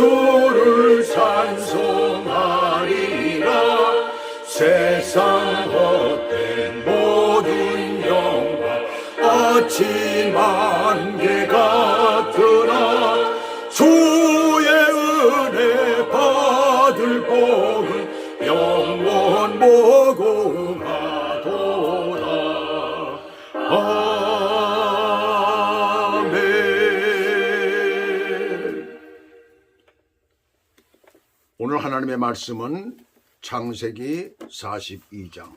주를 찬송하리라. 세상 헛된 모든 영광 어찌 만개 같으나 주의 은혜 받을 복은 영원 무궁하도다. 아멘. 오늘 하나님의 말씀은 창세기 42장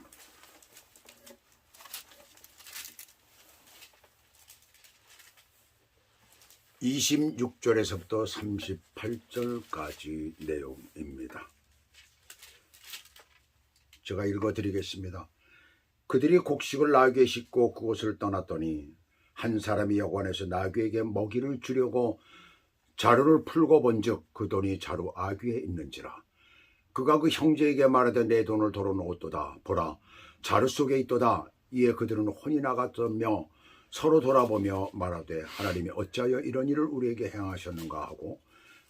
26절에서부터 38절까지 내용입니다. 제가 읽어드리겠습니다. 그들이 곡식을 나귀에 싣고 그곳을 떠났더니 한 사람이 여관에서 나귀에게 먹이를 주려고 자루를 풀고 본즉 그 돈이 자루 아귀에 있는지라. 그가 그 형제에게 말하되 내 돈을 도로 놓았도다. 보라, 자루 속에 있도다. 이에 그들은 혼이 나갔으며 서로 돌아보며 말하되 하나님이 어찌하여 이런 일을 우리에게 행하셨는가 하고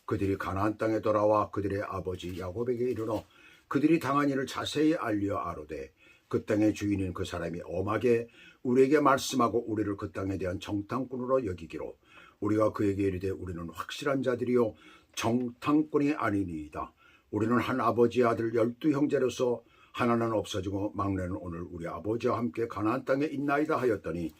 그들이 가나안 땅에 돌아와 그들의 아버지 야곱에게 이르러 그들이 당한 일을 자세히 알려 아로되 그 땅의 주인인 그 사람이 엄하게 우리에게 말씀하고 우리를 그 땅에 대한 정탐꾼으로 여기기로 우리가 그에게 이르되 우리는 확실한 자들이요 정탐꾼이 아니니이다. 우리는 한 아버지의 아들 12 형제로서 하나는 없어지고 막내는 오늘 우리 아버지와 함께 가나안 땅에 있나이다 하였더니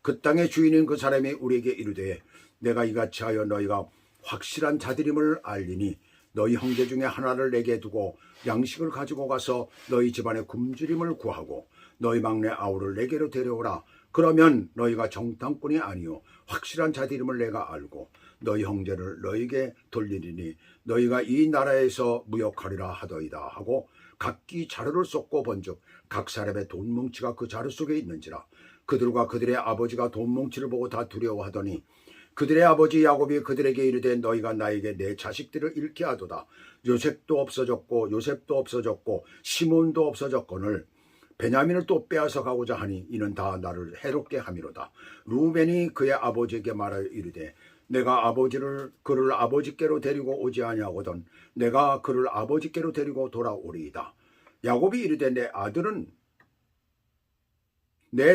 그 땅의 주인인 그 사람이 우리에게 이르되 내가 이같이 하여 너희가 확실한 자들임을 알리니 너희 형제 중에 하나를 내게 두고 양식을 가지고 가서 너희 집안의 굶주림을 구하고 너희 막내 아우를 내게로 데려오라. 그러면 너희가 정탐꾼이 아니요 확실한 자들임을 내가 알고 너희 형제를 너희에게 돌리리니 너희가 이 나라에서 무역하리라 하더이다 하고 각기 자루를 쏟고 본즉 각 사람의 돈 뭉치가 그 자루 속에 있는지라. 그들과 그들의 아버지가 돈 뭉치를 보고 다 두려워하더니 그들의 아버지 야곱이 그들에게 이르되 너희가 나에게 내 자식들을 잃게 하도다. 요셉도 없어졌고 시몬도 없어졌거늘 베냐민을 또 빼앗아 가고자 하니 이는 다 나를 해롭게 함이로다. 루벤이 그의 아버지에게 말하여 이르되 내가 그를 아버지께로 데리고 오지 아니하거든 내가 그를 아버지께로 데리고 돌아오리이다. 야곱이 이르되 내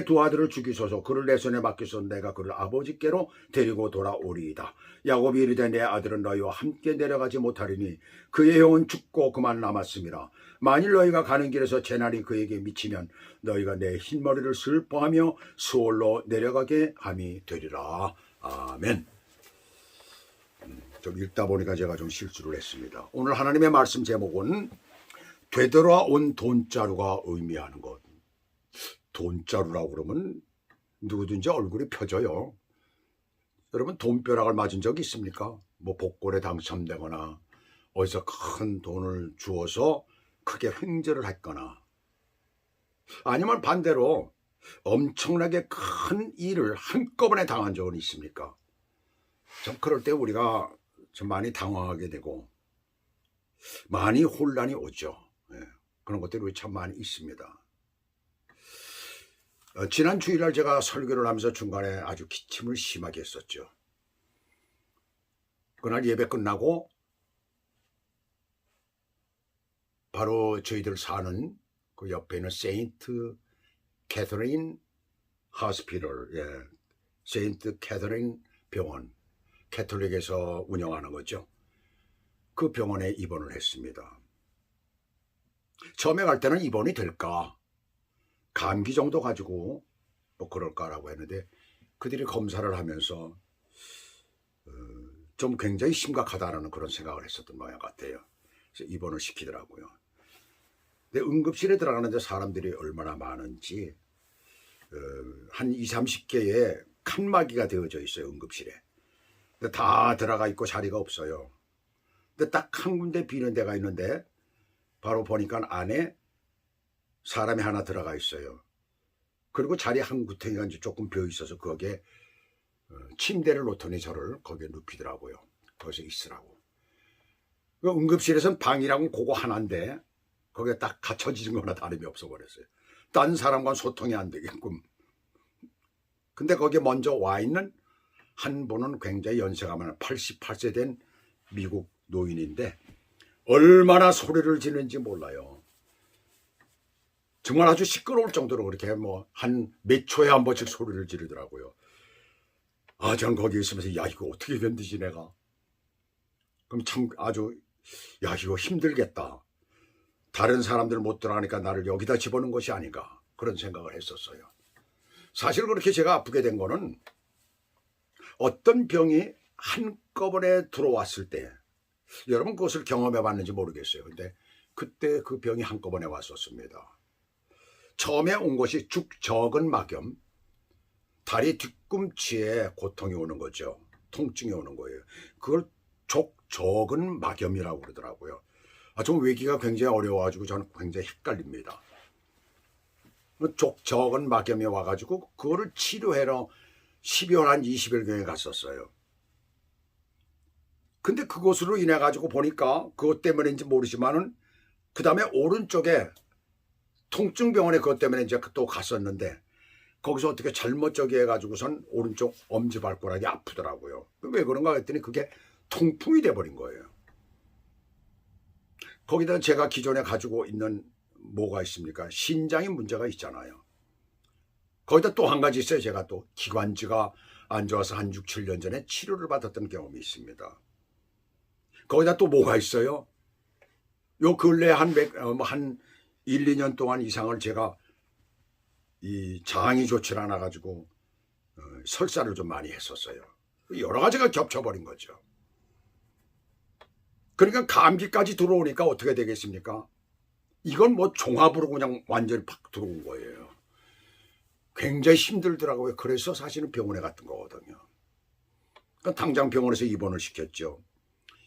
두 아들을 죽이소서. 그를 내 손에 맡기소서. 내가 그를 아버지께로 데리고 돌아오리이다. 야곱이 이르되 내 아들은 너희와 함께 내려가지 못하리니 그의 형은 죽고 그만 남았음이라. 만일 너희가 가는 길에서 재난이 그에게 미치면 너희가 내 흰머리를 슬퍼하며 수월로 내려가게 함이 되리라. 아멘. 좀 읽다 보니까 제가 좀 실수를 했습니다. 오늘 하나님의 말씀 제목은 되돌아온 돈자루가 의미하는 것. 돈자루라고 그러면 누구든지 얼굴이 펴져요. 여러분 돈벼락을 맞은 적이 있습니까? 뭐 복권에 당첨되거나 어디서 큰 돈을 주어서 크게 횡재를 했거나 아니면 반대로 엄청나게 큰 일을 한꺼번에 당한 적은 있습니까? 좀 그럴 때 우리가 좀 많이 당황하게 되고 많이 혼란이 오죠. 그런 것들이 참 많이 있습니다. 지난 주일날 제가 설교를 하면서 중간에 아주 기침을 심하게 했었죠. 그날 예배 끝나고 바로 저희들 사는 그 옆에 있는 세인트 캐서린 하스피럴, 세인트 캐서린 병원, 캐톨릭에서 운영하는 거죠. 그 병원에 입원을 했습니다. 처음에 갈 때는 입원이 될까? 감기 정도 가지고 뭐 그럴까라고 했는데 그들이 검사를 하면서 좀 굉장히 심각하다라는 그런 생각을 했었던 모양 같아요. 그래서 입원을 시키더라고요. 근데 응급실에 들어가는데 사람들이 얼마나 많은지 한 20, 30개의 칸막이가 되어져 있어요. 응급실에. 근데 다 들어가 있고 자리가 없어요. 근데 딱 한 군데 비는 데가 있는데 바로 보니까 안에 사람이 하나 들어가 있어요. 그리고 자리 한 구탱이가 이제 조금 비어 있어서 거기에 침대를 놓더니 저를 거기에 눕히더라고요. 거기서 있으라고. 그 응급실에서는 방이라고는 그거 하나인데 거기에 딱 갇혀지는 거나 다름이 없어 버렸어요. 딴 사람과는 소통이 안 되게끔. 근데 거기에 먼저 와 있는 한 분은 굉장히 연세가 많은 88세 된 미국 노인인데 얼마나 소리를 지르는지 몰라요. 정말 아주 시끄러울 정도로 그렇게 뭐 한 몇 초에 한 번씩 소리를 지르더라고요. 아, 전 거기 있으면서 야, 이거 어떻게 견디지 내가. 그럼 참 아주 야, 이거 힘들겠다. 다른 사람들 못 들어가니까 나를 여기다 집어넣은 것이 아닌가 그런 생각을 했었어요. 사실 그렇게 제가 아프게 된 거는 어떤 병이 한꺼번에 들어왔을 때, 여러분 그것을 경험해 봤는지 모르겠어요. 근데 그때 그 병이 한꺼번에 왔었습니다. 처음에 온 것이 죽적은 막염, 다리 뒤꿈치에 고통이 오는 거죠. 통증이 오는 거예요. 그걸 족적은 막염이라고 그러더라고요. 좀 외기가 굉장히 어려워가지고 저는 굉장히 헷갈립니다. 족적은 막염이 와가지고 그거를 치료하러 12월 한 20일경에 갔었어요. 근데 그것으로 인해 가지고 보니까 그것 때문인지 모르지만은 그 다음에 오른쪽에 통증병원에 그것 때문에 이제 또 갔었는데 거기서 어떻게 잘못 저기 해가지고선 오른쪽 엄지발가락이 아프더라고요. 왜 그런가 했더니 그게 통풍이 돼버린 거예요. 거기다 제가 기존에 가지고 있는 뭐가 있습니까? 신장에 문제가 있잖아요. 거기다 또 한 가지 있어요. 제가 또 기관지가 안 좋아서 한 6, 7년 전에 치료를 받았던 경험이 있습니다. 거기다 또 뭐가 있어요? 요 근래 한 1, 2년 동안 이상을 제가 이 장이 좋지 않아 가지고 설사를 좀 많이 했었어요. 여러 가지가 겹쳐버린 거죠. 그러니까 감기까지 들어오니까 어떻게 되겠습니까? 이건 뭐 종합으로 그냥 완전히 팍 들어온 거예요. 굉장히 힘들더라고요. 그래서 사실은 병원에 갔던 거거든요. 그러니까 당장 병원에서 입원을 시켰죠.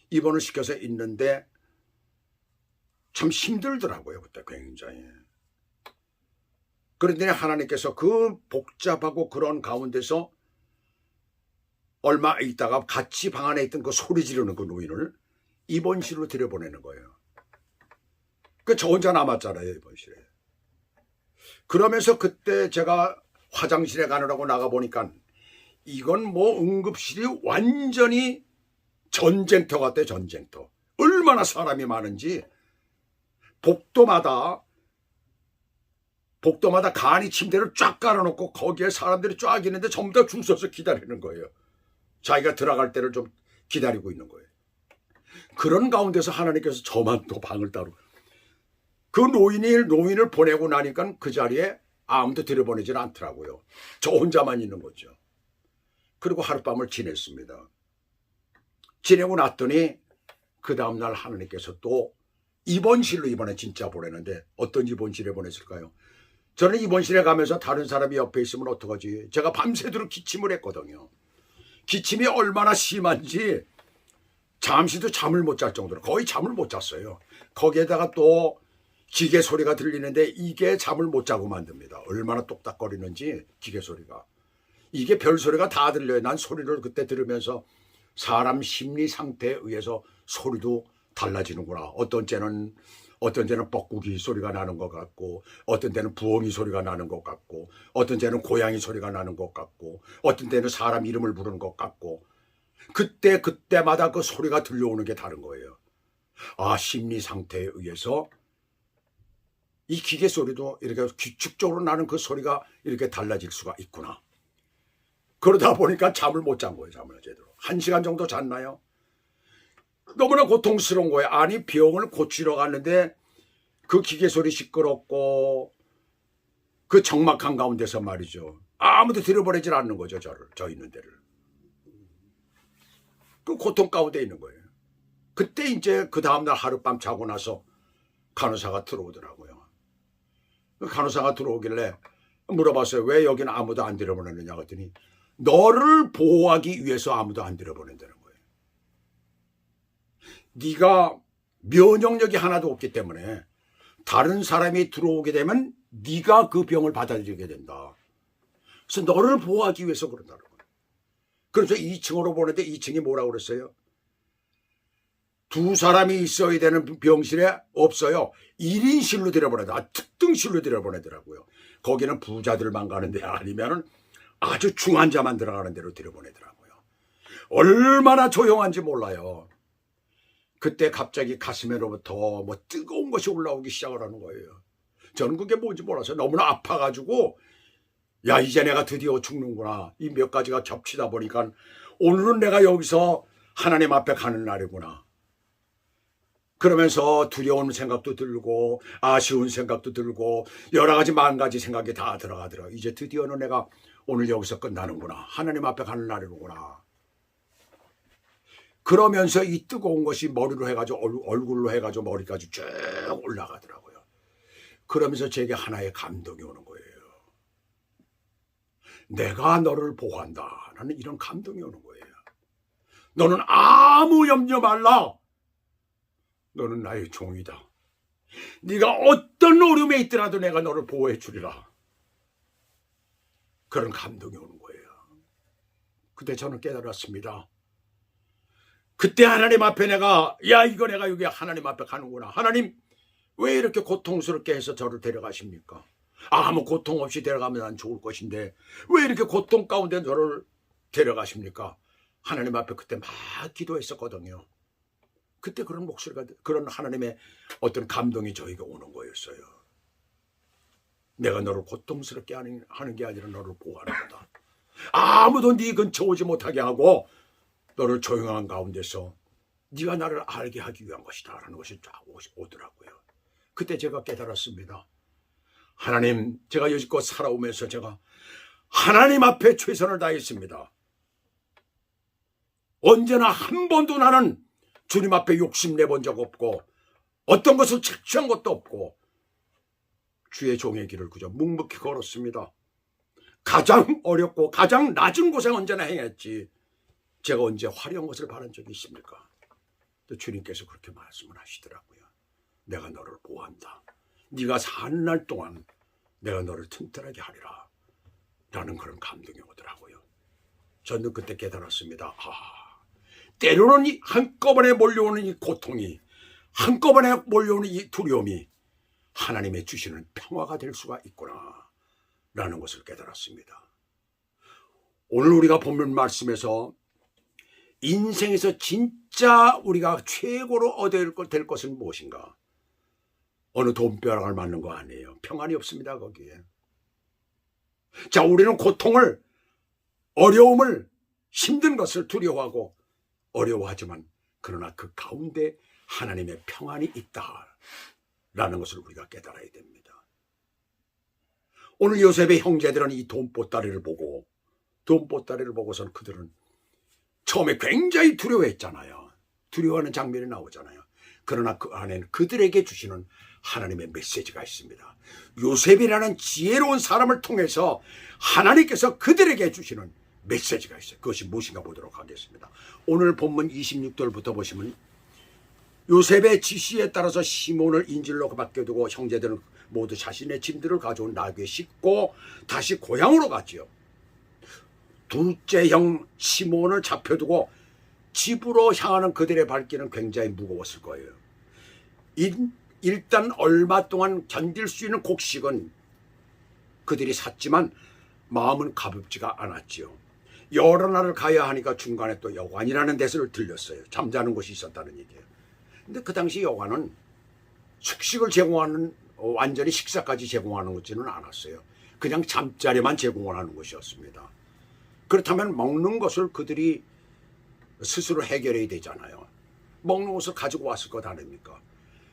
입원을 시켜서 있는데 참 힘들더라고요. 그때 굉장히. 그런데 하나님께서 그 복잡하고 그런 가운데서 얼마 있다가 같이 방 안에 있던 그 소리 지르는 그 노인을 입원실로 들여보내는 거예요. 그 저 혼자 남았잖아요, 입원실에. 그러면서 그때 제가 화장실에 가느라고 나가보니까 이건 뭐 응급실이 완전히 전쟁터 같아요. 전쟁터. 얼마나 사람이 많은지 복도마다 간이 침대를 쫙 깔아놓고 거기에 사람들이 쫙 있는데 전부 다 줄 서서 기다리는 거예요. 자기가 들어갈 때를 좀 기다리고 있는 거예요. 그런 가운데서 하나님께서 저만 또 방을 따로 그 노인을 보내고 나니까 그 자리에 아무도 들여보내지는 않더라고요. 저 혼자만 있는 거죠. 그리고 하룻밤을 지냈습니다. 지내고 났더니 그 다음날 하나님께서 또 입원실로 이번에 진짜 보내는데 어떤 입원실에 보냈을까요? 저는 입원실에 가면서 다른 사람이 옆에 있으면 어떡하지? 제가 밤새도록 기침을 했거든요. 기침이 얼마나 심한지 잠시도 잠을 못 잘 정도로 거의 잠을 못 잤어요. 거기에다가 또 기계 소리가 들리는데 이게 잠을 못 자고 만듭니다. 얼마나 똑딱거리는지 기계 소리가. 이게 별 소리가 다 들려요. 난 소리를 그때 들으면서 사람 심리 상태에 의해서 소리도 달라지는구나. 어떤 때는 뻐꾸기 소리가 나는 것 같고 어떤 때는 부엉이 소리가 나는 것 같고 어떤 때는 고양이 소리가 나는 것 같고 어떤 때는 사람 이름을 부르는 것 같고 그때마다 그 소리가 들려오는 게 다른 거예요. 아, 심리 상태에 의해서 이 기계 소리도 이렇게 규칙적으로 나는 그 소리가 이렇게 달라질 수가 있구나. 그러다 보니까 잠을 못 잔 거예요. 잠을 제대로. 1시간 정도 잤나요? 너무나 고통스러운 거예요. 아니, 병을 고치러 갔는데 그 기계 소리 시끄럽고 그 적막한 가운데서 말이죠. 아무도 들여보내질 않는 거죠. 저 있는 데를. 그 고통 가운데 있는 거예요. 그때 이제 그 다음날 하룻밤 자고 나서 간호사가 들어오더라고요. 그 간호사가 들어오길래 물어봤어요. 왜 여기는 아무도 안 들여보내느냐 그랬더니 너를 보호하기 위해서 아무도 안 들여보낸다는 거예요. 네가 면역력이 하나도 없기 때문에 다른 사람이 들어오게 되면 네가 그 병을 받아들이게 된다. 그래서 너를 보호하기 위해서 그런다는 거예요. 그래서 2층으로 보는데 2층이 뭐라고 그랬어요? 2사람이 있어야 되는 병실에 없어요. 1인실로 들여보내더라. 특등실로 들여보내더라고요. 거기는 부자들만 가는데 아니면 아주 중환자만 들어가는 데로 들여보내더라고요. 얼마나 조용한지 몰라요. 그때 갑자기 가슴에로부터 뭐 뜨거운 것이 올라오기 시작을 하는 거예요. 저는 그게 뭔지 몰라서 너무나 아파가지고 야, 이제 내가 드디어 죽는구나. 이 몇 가지가 겹치다 보니까 오늘은 내가 여기서 하나님 앞에 가는 날이구나. 그러면서 두려운 생각도 들고 아쉬운 생각도 들고 여러 가지 만 가지 생각이 다 들어가더라고요. 이제 드디어는 내가 오늘 여기서 끝나는구나. 하나님 앞에 가는 날이구나. 그러면서 이 뜨거운 것이 머리로 해가지고 얼굴로 해가지고 머리까지 쭉 올라가더라고요. 그러면서 제게 하나의 감동이 오는 거예요. 내가 너를 보호한다. 라는 이런 감동이 오는 거예요. 너는 아무 염려 말라. 너는 나의 종이다. 네가 어떤 어려움에 있더라도 내가 너를 보호해 주리라. 그런 감동이 오는 거예요. 그때 저는 깨달았습니다. 그때 하나님 앞에 내가 이거 내가 여기 하나님 앞에 가는구나. 하나님 왜 이렇게 고통스럽게 해서 저를 데려가십니까? 아무 고통 없이 데려가면 난 좋을 것인데 왜 이렇게 고통 가운데 저를 데려가십니까? 하나님 앞에 그때 막 기도했었거든요. 그때 그런 목소리가, 그런 하나님의 어떤 감동이 저에게 오는 거였어요. 내가 너를 고통스럽게 하는 게 아니라 너를 보호하는 거다. 아무도 네 근처 오지 못하게 하고 너를 조용한 가운데서 네가 나를 알게 하기 위한 것이다 라는 것이 쫙 오더라고요. 그때 제가 깨달았습니다. 하나님, 제가 여지껏 살아오면서 제가 하나님 앞에 최선을 다했습니다. 언제나 한 번도 나는 주님 앞에 욕심내본 적 없고 어떤 것을 착취한 것도 없고 주의 종의 길을 그저 묵묵히 걸었습니다. 가장 어렵고 가장 낮은 곳에 언제나 행했지 제가 언제 화려한 것을 바란 적이 있습니까? 또 주님께서 그렇게 말씀을 하시더라고요. 내가 너를 보호한다. 네가 사는 날 동안 내가 너를 튼튼하게 하리라 라는 그런 감동이 오더라고요. 저는 그때 깨달았습니다. 때로는 이 한꺼번에 몰려오는 이 고통이, 한꺼번에 몰려오는 이 두려움이 하나님의 주시는 평화가 될 수가 있구나 라는 것을 깨달았습니다. 오늘 우리가 본문 말씀에서 인생에서 진짜 우리가 최고로 얻어야 될 것은 무엇인가? 어느 돈벼락을 맞는 거 아니에요. 평안이 없습니다, 거기에. 자, 우리는 고통을, 어려움을, 힘든 것을 두려워하고 어려워하지만 그러나 그 가운데 하나님의 평안이 있다라는 것을 우리가 깨달아야 됩니다. 오늘 요셉의 형제들은 이 돈보따리를 보고선 그들은 처음에 굉장히 두려워했잖아요. 두려워하는 장면이 나오잖아요. 그러나 그 안에는 그들에게 주시는 하나님의 메시지가 있습니다. 요셉이라는 지혜로운 사람을 통해서 하나님께서 그들에게 주시는 메시지가 있어요. 그것이 무엇인가 보도록 하겠습니다. 오늘 본문 26절부터 보시면 요셉의 지시에 따라서 시몬을 인질로 맡겨두고 형제들은 모두 자신의 짐들을 가져온 나귀에 싣고 다시 고향으로 갔지요. 둘째 형 시몬을 잡혀두고 집으로 향하는 그들의 발길은 굉장히 무거웠을 거예요. 일단 얼마 동안 견딜 수 있는 곡식은 그들이 샀지만 마음은 가볍지가 않았지요. 여러 날을 가야 하니까 중간에 또 여관이라는 데서를 들렸어요. 잠자는 곳이 있었다는 얘기예요. 근데 그 당시 여관은 숙식을 제공하는, 완전히 식사까지 제공하는 것지는 않았어요. 그냥 잠자리만 제공을 하는 것이었습니다. 그렇다면 먹는 것을 그들이 스스로 해결해야 되잖아요. 먹는 것을 가지고 왔을 것 아닙니까?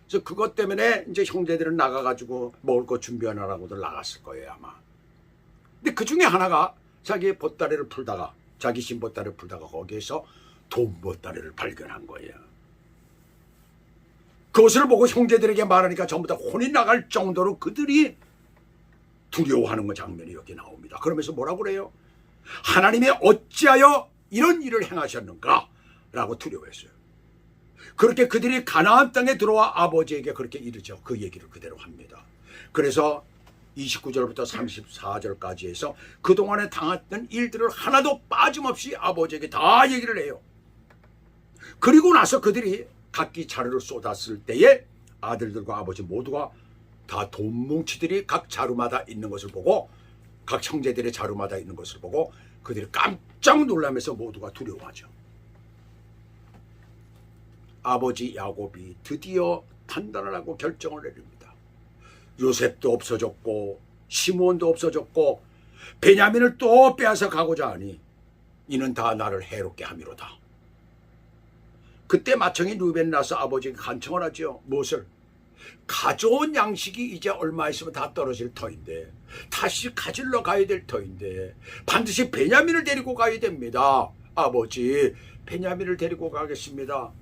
그래서 그것 때문에 이제 형제들은 나가가지고 먹을 거 준비하느라고들 나갔을 거예요, 아마. 근데 그 중에 하나가 자기 보따리를 풀다가, 자기 신 보따리를 풀다가 거기에서 돈 보따리를 발견한 거예요. 그것을 보고 형제들에게 말하니까 전부 다 혼이 나갈 정도로 그들이 두려워하는 그 장면이 여기 나옵니다. 그러면서 뭐라고 그래요? 하나님이 어찌하여 이런 일을 행하셨는가? 라고 두려워했어요. 그렇게 그들이 가나안 땅에 들어와 아버지에게 그렇게 이르죠. 그 얘기를 그대로 합니다. 그래서 29절부터 34절까지 해서 그동안에 당했던 일들을 하나도 빠짐없이 아버지에게 다 얘기를 해요. 그리고 나서 그들이 각기 자루를 쏟았을 때에 아들들과 아버지 모두가 다 돈뭉치들이 각 자루마다 있는 것을 보고, 각 형제들의 자루마다 있는 것을 보고 그들이 깜짝 놀라면서 모두가 두려워하죠. 아버지 야곱이 드디어 판단을 하고 결정을 내립니다. 요셉도 없어졌고 시므온도 없어졌고 베냐민을 또 빼앗아 가고자 하니 이는 다 나를 해롭게 함이로다. 그때 마청이 루벤 나서 아버지에게 간청을 하죠. 무엇을? 가져온 양식이 이제 얼마 있으면 다 떨어질 터인데, 다시 가지러 가야 될 터인데 반드시 베냐민을 데리고 가야 됩니다. 아버지, 베냐민을 데리고 가겠습니다.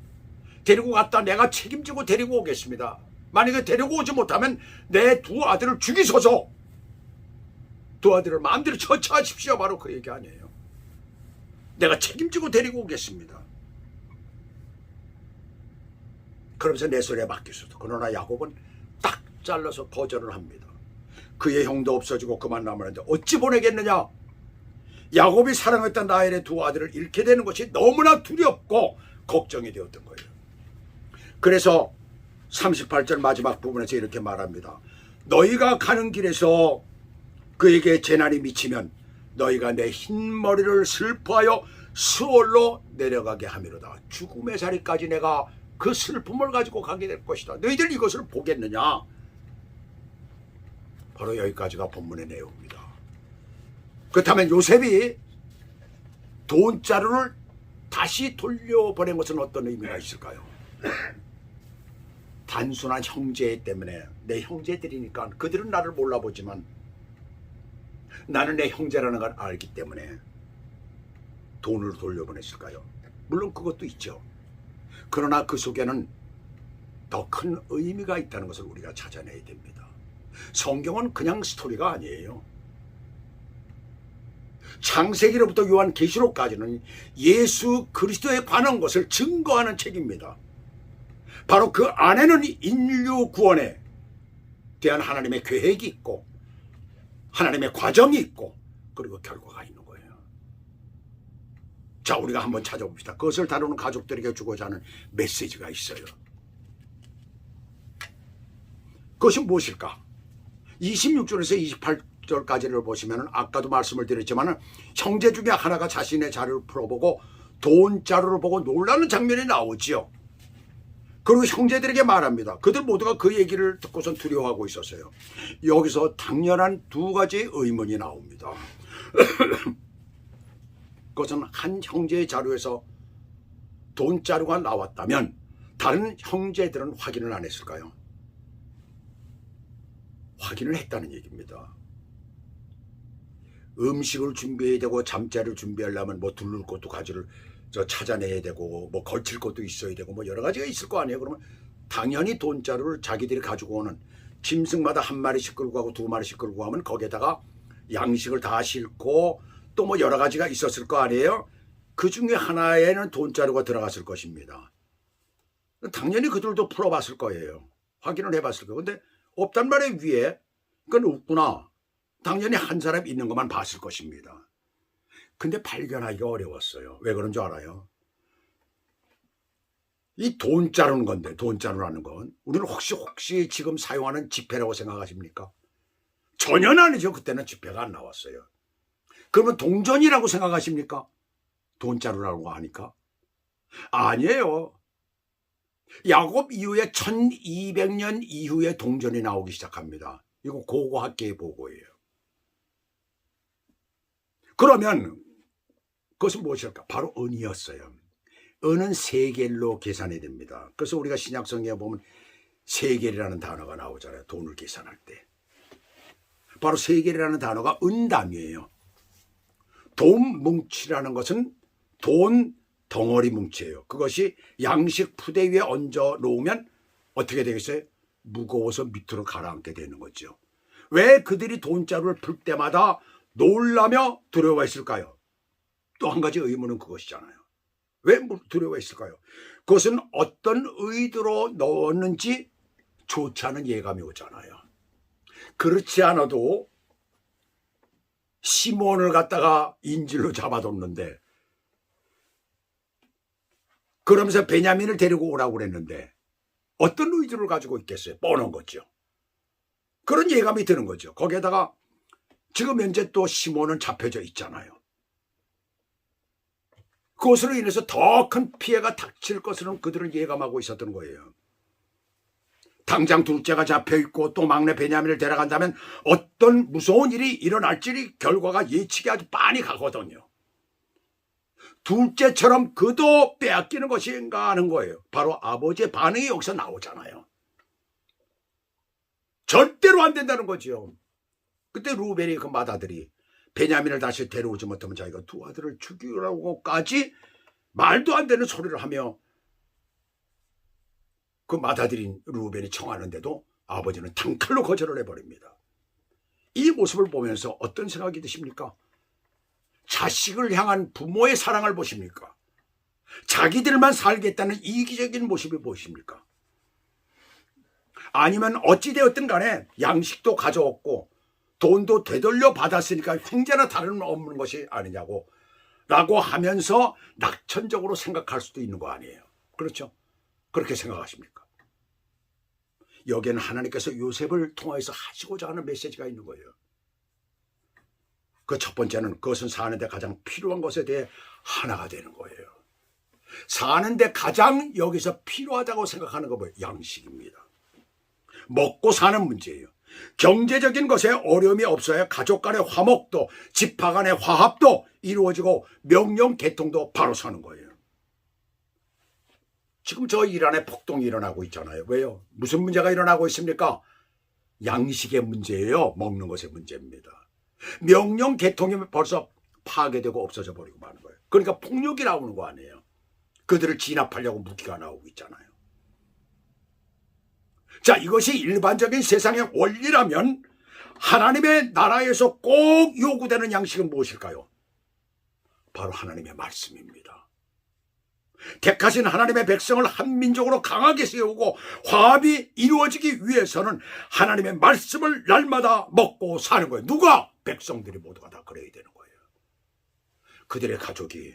데리고 갔다 내가 책임지고 데리고 오겠습니다. 만약에 데리고 오지 못하면 내 두 아들을 죽이소서. 두 아들을 마음대로 처치하십시오. 바로 그 얘기 아니에요. 내가 책임지고 데리고 오겠습니다. 그러면서 내 손에 맡기소서. 그러나 야곱은 딱 잘라서 거절을 합니다. 그의 형도 없어지고 그만 남았는데 어찌 보내겠느냐. 야곱이 사랑했던 라헬의 두 아들을 잃게 되는 것이 너무나 두렵고 걱정이 되었던 거예요. 그래서 38절 마지막 부분에서 이렇게 말합니다. 너희가 가는 길에서 그에게 재난이 미치면 너희가 내 흰머리를 슬퍼하여 수월로 내려가게 함이로다. 죽음의 자리까지 내가 그 슬픔을 가지고 가게 될 것이다. 너희들 이것을 보겠느냐. 바로 여기까지가 본문의 내용입니다. 그렇다면 요셉이 돈자루를 다시 돌려보낸 것은 어떤 의미가 있을까요? 단순한 형제 때문에, 내 형제들이니까 그들은 나를 몰라보지만 나는 내 형제라는 걸 알기 때문에 돈을 돌려보냈을까요? 물론 그것도 있죠. 그러나 그 속에는 더 큰 의미가 있다는 것을 우리가 찾아내야 됩니다. 성경은 그냥 스토리가 아니에요. 창세기로부터 요한계시록까지는 예수 그리스도에 관한 것을 증거하는 책입니다. 바로 그 안에는 인류 구원에 대한 하나님의 계획이 있고 하나님의 과정이 있고 그리고 결과가 있는 거예요. 자, 우리가 한번 찾아봅시다. 그것을 다루는 가족들에게 주고자 하는 메시지가 있어요. 그것이 무엇일까? 26절에서 28절까지를 보시면 아까도 말씀을 드렸지만 형제 중에 하나가 자신의 자료를 풀어보고 돈자루를 보고 놀라는 장면이 나오지요. 그리고 형제들에게 말합니다. 그들 모두가 그 얘기를 듣고선 두려워하고 있었어요. 여기서 당연한 두 가지의 의문이 나옵니다. 그것은 한 형제의 자료에서 돈자루가 나왔다면 다른 형제들은 확인을 안 했을까요? 확인을 했다는 얘기입니다. 음식을 준비해야 되고 잠자리를 준비하려면 뭐 둘러올 것도 가지를 찾아내야 되고 뭐 걸칠 것도 있어야 되고 뭐 여러 가지가 있을 거 아니에요. 그러면 당연히 돈자루를 자기들이 가지고 오는 짐승마다 한 마리씩 끌고 가고 두 마리씩 끌고 가면 거기에다가 양식을 다 싣고 또 뭐 여러 가지가 있었을 거 아니에요. 그 중에 하나에는 돈자루가 들어갔을 것입니다. 당연히 그들도 풀어봤을 거예요. 확인을 해봤을 거예요. 근데 없단 말에 위에 그건 없구나. 당연히 한 사람 있는 것만 봤을 것입니다. 근데 발견하기가 어려웠어요. 왜 그런 줄 알아요? 이 돈자루는 건데, 돈자루라는 건 우리는 혹시 지금 사용하는 지폐라고 생각하십니까? 전혀 아니죠. 그때는 지폐가 안 나왔어요. 그러면 동전이라고 생각하십니까? 돈자루라고 하니까? 아니에요. 야곱 이후에 1200년 이후에 동전이 나오기 시작합니다. 이거 고고학계의 보고예요. 그러면 그것은 무엇일까? 바로 은이었어요. 은은 세겔로 계산해야 됩니다. 그래서 우리가 신약성경에 보면 세겔이라는 단어가 나오잖아요. 돈을 계산할 때. 바로 세겔이라는 단어가 은담이에요. 돈 뭉치라는 것은 돈 덩어리 뭉치예요. 그것이 양식 푸대 위에 얹어 놓으면 어떻게 되겠어요? 무거워서 밑으로 가라앉게 되는 거죠. 왜 그들이 돈자루를 풀 때마다 놀라며 두려워했을까요? 또 한 가지 의문은 그것이잖아요. 왜 두려워했을까요? 그것은 어떤 의도로 넣었는지 좋지 않은 예감이 오잖아요. 그렇지 않아도 시몬을 갖다가 인질로 잡아뒀는데 그러면서 베냐민을 데리고 오라고 그랬는데 어떤 의도를 가지고 있겠어요? 뻔한 거죠. 그런 예감이 드는 거죠. 거기에다가 지금 현재 또 시몬은 잡혀져 있잖아요. 그것으로 인해서 더 큰 피해가 닥칠 것으로는 그들은 예감하고 있었던 거예요. 당장 둘째가 잡혀있고 또 막내 베냐민을 데려간다면 어떤 무서운 일이 일어날지 결과가 예측이 아주 빤히 가거든요. 둘째처럼 그도 빼앗기는 것인가 하는 거예요. 바로 아버지의 반응이 여기서 나오잖아요. 절대로 안 된다는 거죠. 그때 루벤이 그 맏아들이 베냐민을 다시 데려오지 못하면 자기가 두 아들을 죽이라고까지 말도 안 되는 소리를 하며 그 맏아들인 루벤이 청하는데도 아버지는 단칼로 거절을 해버립니다. 이 모습을 보면서 어떤 생각이 드십니까? 자식을 향한 부모의 사랑을 보십니까? 자기들만 살겠다는 이기적인 모습이 보십니까? 아니면 어찌되었든 간에 양식도 가져왔고 돈도 되돌려 받았으니까 형제나 다름없는 것이 아니냐고 라고 하면서 낙천적으로 생각할 수도 있는 거 아니에요. 그렇죠? 그렇게 생각하십니까? 여기에는 하나님께서 요셉을 통해서 하시고자 하는 메시지가 있는 거예요. 그 첫 번째는 그것은 사는데 가장 필요한 것에 대해 하나가 되는 거예요. 사는데 가장 여기서 필요하다고 생각하는 거 뭐예요? 양식입니다. 먹고 사는 문제예요. 경제적인 것에 어려움이 없어야 가족 간의 화목도 지파 간의 화합도 이루어지고 명령 개통도 바로 서는 거예요. 지금 저 이란에 폭동이 일어나고 있잖아요. 왜요? 무슨 문제가 일어나고 있습니까? 양식의 문제예요. 먹는 것의 문제입니다. 명령 개통이 벌써 파괴되고 없어져 버리고 마는 거예요. 그러니까 폭력이 나오는 거 아니에요. 그들을 진압하려고 무기가 나오고 있잖아요. 자, 이것이 일반적인 세상의 원리라면 하나님의 나라에서 꼭 요구되는 양식은 무엇일까요? 바로 하나님의 말씀입니다. 택하신 하나님의 백성을 한민족으로 강하게 세우고 화합이 이루어지기 위해서는 하나님의 말씀을 날마다 먹고 사는 거예요. 누가? 백성들이 모두가 다 그래야 되는 거예요. 그들의 가족이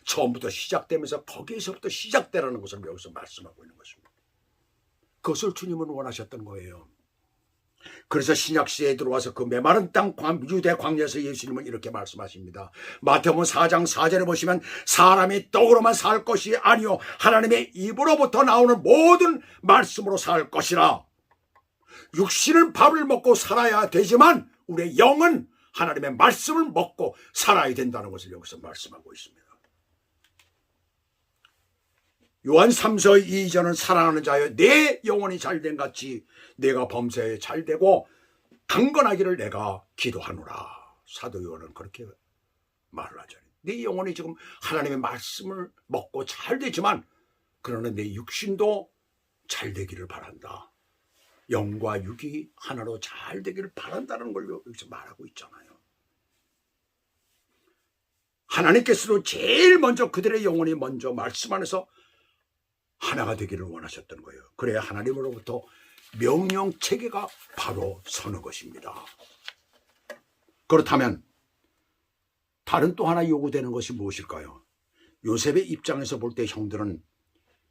처음부터 시작되면서 거기에서부터 시작되라는 것을 여기서 말씀하고 있는 것입니다. 그것을 주님은 원하셨던 거예요. 그래서 신약시대에 들어와서 그 메마른 땅 유대 광야에서 예수님은 이렇게 말씀하십니다. 마태복음 4장 4절에 보시면 사람이 떡으로만 살 것이 아니요 하나님의 입으로부터 나오는 모든 말씀으로 살 것이라. 육신은 밥을 먹고 살아야 되지만 우리의 영은 하나님의 말씀을 먹고 살아야 된다는 것을 여기서 말씀하고 있습니다. 요한 3서 2절은 사랑하는 자여 내 영혼이 잘된 같이 내가 범사에 잘되고 강건하기를 내가 기도하노라. 사도 요한은 그렇게 말을 하잖아요. 내 영혼이 지금 하나님의 말씀을 먹고 잘되지만 그러나 내 육신도 잘되기를 바란다. 영과 육이 하나로 잘되기를 바란다는 걸 여기서 말하고 있잖아요. 하나님께서도 제일 먼저 그들의 영혼이 먼저 말씀 안에서 하나가 되기를 원하셨던 거예요. 그래야 하나님으로부터 명령 체계가 바로 서는 것입니다. 그렇다면 다른 또 하나 요구되는 것이 무엇일까요? 요셉의 입장에서 볼 때 형들은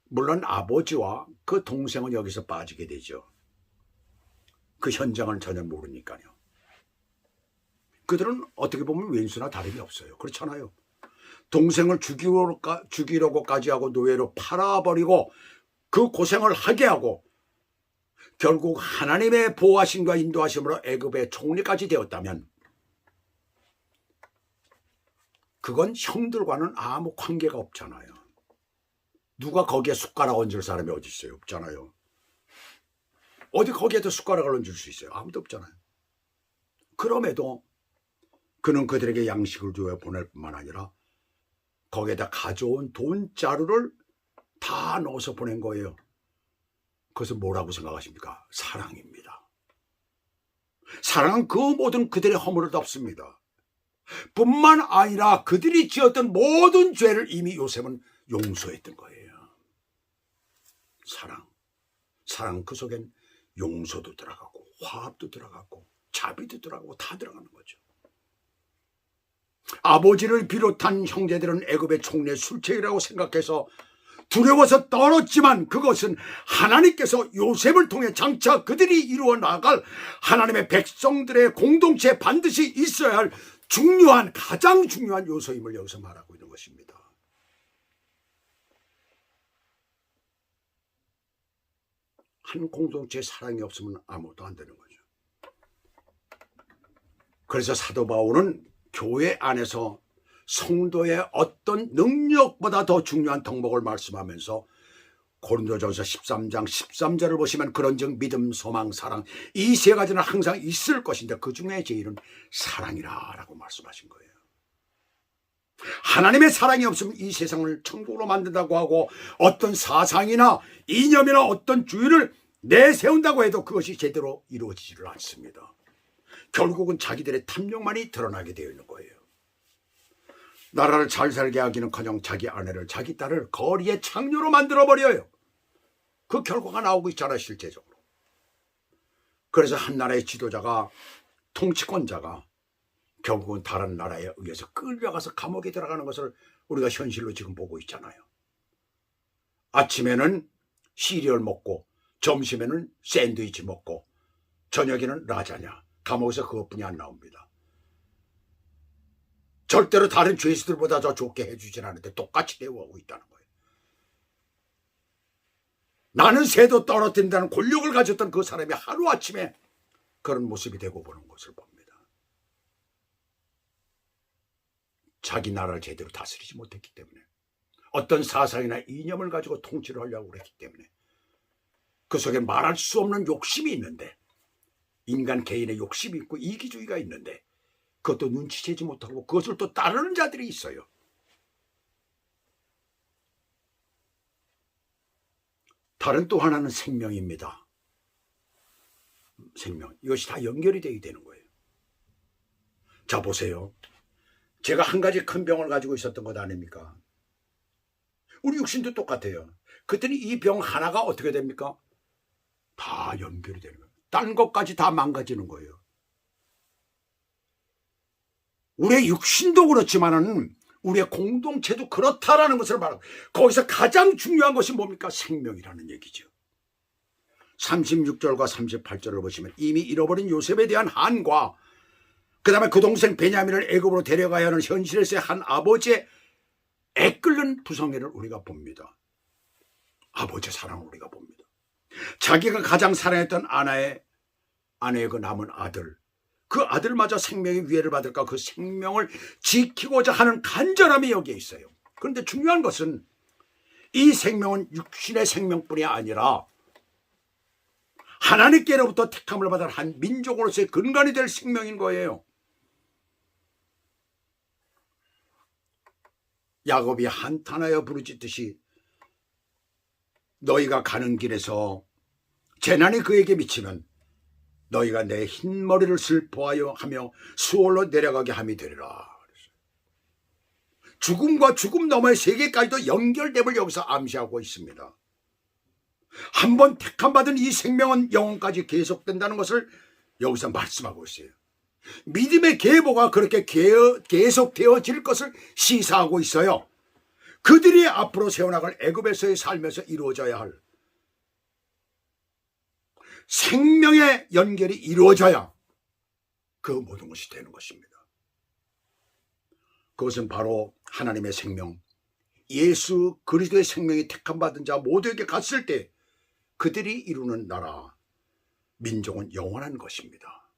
물론 아버지와 그 동생은 여기서 빠지게 되죠. 그 현장을 전혀 모르니까요. 그들은 어떻게 보면 왼수나 다름이 없어요. 그렇잖아요. 동생을 죽이려고까지 하고 노예로 팔아버리고 그 고생을 하게 하고 결국 하나님의 보호하심과 인도하심으로 애굽의 총리까지 되었다면 그건 형들과는 아무 관계가 없잖아요. 누가 거기에 숟가락 얹을 사람이 어디 있어요? 없잖아요. 어디 거기에도 숟가락을 얹을 수 있어요? 아무도 없잖아요. 그럼에도 그는 그들에게 양식을 주어 보낼 뿐만 아니라 거기에다 가져온 돈자루를 다 넣어서 보낸 거예요. 그것은 뭐라고 생각하십니까? 사랑입니다. 사랑은 그 모든 그들의 허물을 덮습니다. 뿐만 아니라 그들이 지었던 모든 죄를 이미 요셉은 용서했던 거예요. 사랑 그 속엔 용서도 들어가고 화합도 들어가고 자비도 들어가고 다 들어가는 거죠. 아버지를 비롯한 형제들은 애굽의 총리의 술책이라고 생각해서 두려워서 떨었지만 그것은 하나님께서 요셉을 통해 장차 그들이 이루어 나갈 하나님의 백성들의 공동체에 반드시 있어야 할 가장 중요한 요소임을 여기서 말하고 있는 것입니다. 한 공동체의 사랑이 없으면 아무것도 안 되는 거죠. 그래서 사도 바울은 교회 안에서 성도의 어떤 능력보다 더 중요한 덕목을 말씀하면서 고린도전서 13장 13절을 보시면 그런즉 믿음, 소망, 사랑 이 세 가지는 항상 있을 것인데 그 중에 제일은 사랑이라 라고 말씀하신 거예요. 하나님의 사랑이 없으면 이 세상을 천국으로 만든다고 하고 어떤 사상이나 이념이나 어떤 주의를 내세운다고 해도 그것이 제대로 이루어지지를 않습니다. 결국은 자기들의 탐욕만이 드러나게 되어 있는 거예요. 나라를 잘 살게 하기는커녕 자기 아내를 자기 딸을 거리의 창녀로 만들어버려요. 그 결과가 나오고 있잖아요, 실제적으로. 그래서 한 나라의 지도자가, 통치권자가 결국은 다른 나라에 의해서 끌려가서 감옥에 들어가는 것을 우리가 현실로 지금 보고 있잖아요. 아침에는 시리얼 먹고 점심에는 샌드위치 먹고 저녁에는 라자냐. 감옥에서 그것뿐이 안 나옵니다. 절대로 다른 죄수들보다 더 좋게 해주진 않는데 똑같이 대우하고 있다는 거예요. 나는 새도 떨어뜨린다는 권력을 가졌던 그 사람이 하루아침에 그런 모습이 되고 보는 것을 봅니다. 자기 나라를 제대로 다스리지 못했기 때문에, 어떤 사상이나 이념을 가지고 통치를 하려고 그랬기 때문에, 그 속에 말할 수 없는 욕심이 있는데, 인간 개인의 욕심이 있고 이기주의가 있는데 그것도 눈치채지 못하고 그것을 또 따르는 자들이 있어요. 다른 또 하나는 생명입니다. 생명. 이것이 다 연결이 되어야 되는 거예요. 자, 보세요. 제가 한 가지 큰 병을 가지고 있었던 것 아닙니까? 우리 육신도 똑같아요. 그랬더니 이 병 하나가 어떻게 됩니까? 다 연결이 되는 거예요. 딴 것까지 다 망가지는 거예요. 우리의 육신도 그렇지만은 우리의 공동체도 그렇다라는 것을 말하고, 거기서 가장 중요한 것이 뭡니까? 생명이라는 얘기죠. 36절과 38절을 보시면 이미 잃어버린 요셉에 대한 한과 그 다음에 그 동생 베냐민을 애굽으로 데려가야 하는 현실에서의 한 아버지의 애끓는 부성애를 우리가 봅니다. 아버지의 사랑을 우리가 봅니다. 자기가 가장 사랑했던 아내의 그 남은 아들, 그 아들마저 생명의 위해를 받을까 그 생명을 지키고자 하는 간절함이 여기에 있어요. 그런데 중요한 것은 이 생명은 육신의 생명뿐이 아니라 하나님께로부터 택함을 받은 한 민족으로서의 근간이 될 생명인 거예요. 야곱이 한탄하여 부르짖듯이 너희가 가는 길에서 재난이 그에게 미치면 너희가 내 흰머리를 슬퍼하여 하며 수월로 내려가게 함이 되리라. 죽음과 죽음 너머의 세계까지도 연결됨을 여기서 암시하고 있습니다. 한번 택함받은 이 생명은 영혼까지 계속된다는 것을 여기서 말씀하고 있어요. 믿음의 계보가 그렇게 계속되어질 것을 시사하고 있어요. 그들이 앞으로 세워나갈 애굽에서의 삶에서 이루어져야 할 생명의 연결이 이루어져야 그 모든 것이 되는 것입니다. 그것은 바로 하나님의 생명, 예수 그리스도의 생명이 택함받은 자 모두에게 갔을 때 그들이 이루는 나라, 민족은 영원한 것입니다.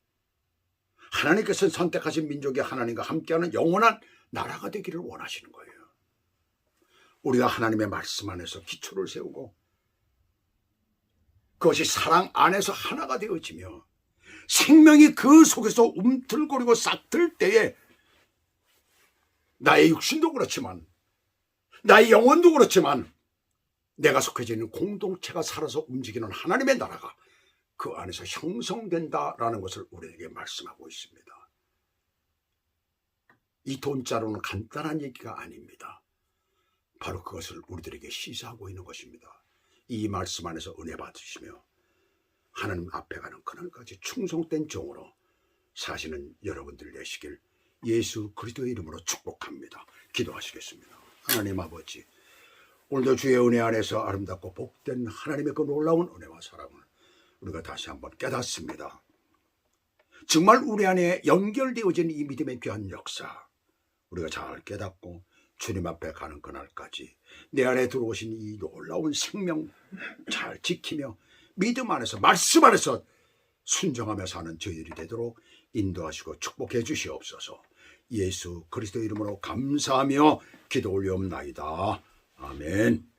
하나님께서 선택하신 민족이 하나님과 함께하는 영원한 나라가 되기를 원하시는 거예요. 우리가 하나님의 말씀 안에서 기초를 세우고 그것이 사랑 안에서 하나가 되어지며 생명이 그 속에서 움틀거리고 싹틀 때에 나의 육신도 그렇지만 나의 영혼도 그렇지만 내가 속해져 있는 공동체가 살아서 움직이는 하나님의 나라가 그 안에서 형성된다라는 것을 우리에게 말씀하고 있습니다. 이 돈자루는 간단한 얘기가 아닙니다. 바로 그것을 우리들에게 시사하고 있는 것입니다. 이 말씀 안에서 은혜 받으시며 하나님 앞에 가는 그날까지 충성된 종으로 사시는 여러분들 되시길 예수 그리스도의 이름으로 축복합니다. 기도하시겠습니다. 하나님 아버지, 오늘도 주의 은혜 안에서 아름답고 복된 하나님의 그 놀라운 은혜와 사랑을 우리가 다시 한번 깨닫습니다. 정말 우리 안에 연결되어진 이 믿음의 귀한 역사 우리가 잘 깨닫고 주님 앞에 가는 그날까지 내 안에 들어오신 이 놀라운 생명 잘 지키며 믿음 안에서 말씀 안에서 순종하며 사는 저희들이 되도록 인도하시고 축복해 주시옵소서. 예수 그리스도 이름으로 감사하며 기도 올리옵나이다. 아멘.